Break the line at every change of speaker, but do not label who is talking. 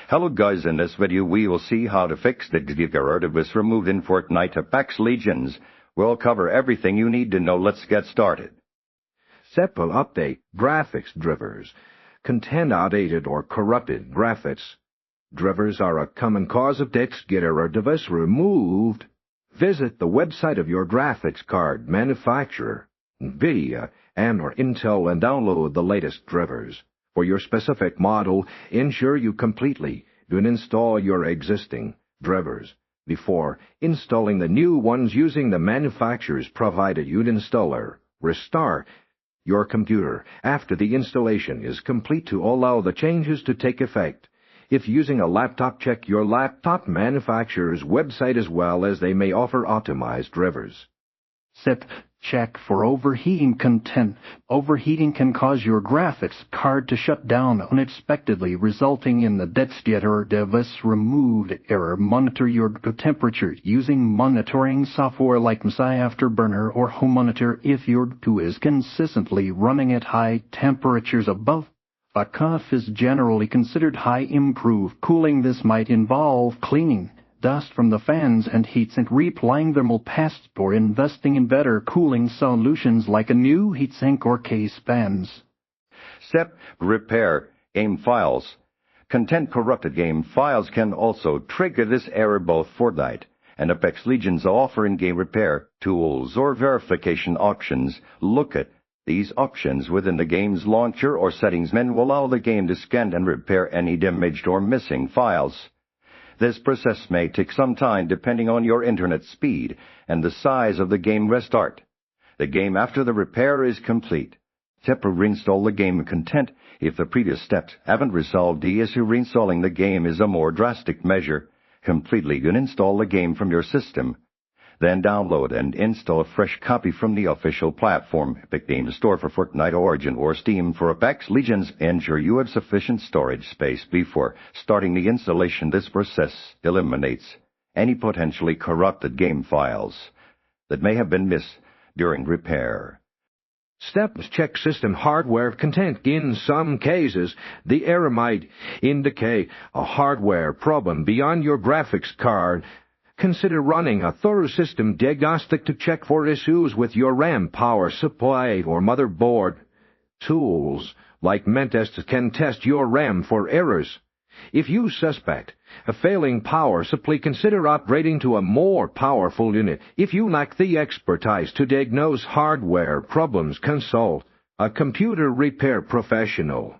Hello guys, in this video we will see how to fix the DXGI error that was removed in Fortnite and Apex Legends. We'll cover everything you need to know. Let's get started.
SEP will update graphics drivers. Contain outdated or corrupted graphics. Drivers are a common cause of DXGI error that was removed. Visit the website of your graphics card manufacturer, NVIDIA and/or Intel, and download the latest drivers. For your specific model, ensure you completely do install your existing drivers before installing the new ones using the manufacturer's provided UID installer. Restart your computer after the installation is complete to allow the changes to take effect. If using a laptop, check your laptop manufacturer's website as well, as they may offer optimized drivers.
SEP check for overheating content. Overheating can cause your graphics card to shut down unexpectedly, resulting in the DXGI error device removed error. Monitor your temperature using monitoring software like MSI Afterburner or Home Monitor. If your DXGI is consistently running at high temperatures above a cuff is generally considered high. Improve cooling. This might involve cleaning dust from the fans and heatsink, reapplying thermal paste, or investing in better cooling solutions like a new heatsink or case fans.
SEP repair game files. Content corrupted game files can also trigger this error. Both Fortnite and Apex Legends offer in-game repair tools or verification options. Look at these options within the game's launcher or settings menu will allow the game to scan and repair any damaged or missing files. This process may take some time depending on your internet speed and the size of the game. Restart the game after the repair is complete. SEP reinstall the game content. If the previous steps haven't resolved the issue, reinstalling the game is a more drastic measure. Completely uninstall the game from your system. Then download and install a fresh copy from the official platform, Epic Game Store for Fortnite Origin or Steam for Apex Legends. Ensure you have sufficient storage space before starting the installation. This process eliminates any potentially corrupted game files that may have been missed during repair.
Steps check system hardware content. In some cases, the error might indicate a hardware problem beyond your graphics card. Consider running a thorough system diagnostic to check for issues with your RAM, power supply, or motherboard. Tools like Mentest can test your RAM for errors. If you suspect a failing power supply, consider upgrading to a more powerful unit. If you lack the expertise to diagnose hardware problems, consult a computer repair professional.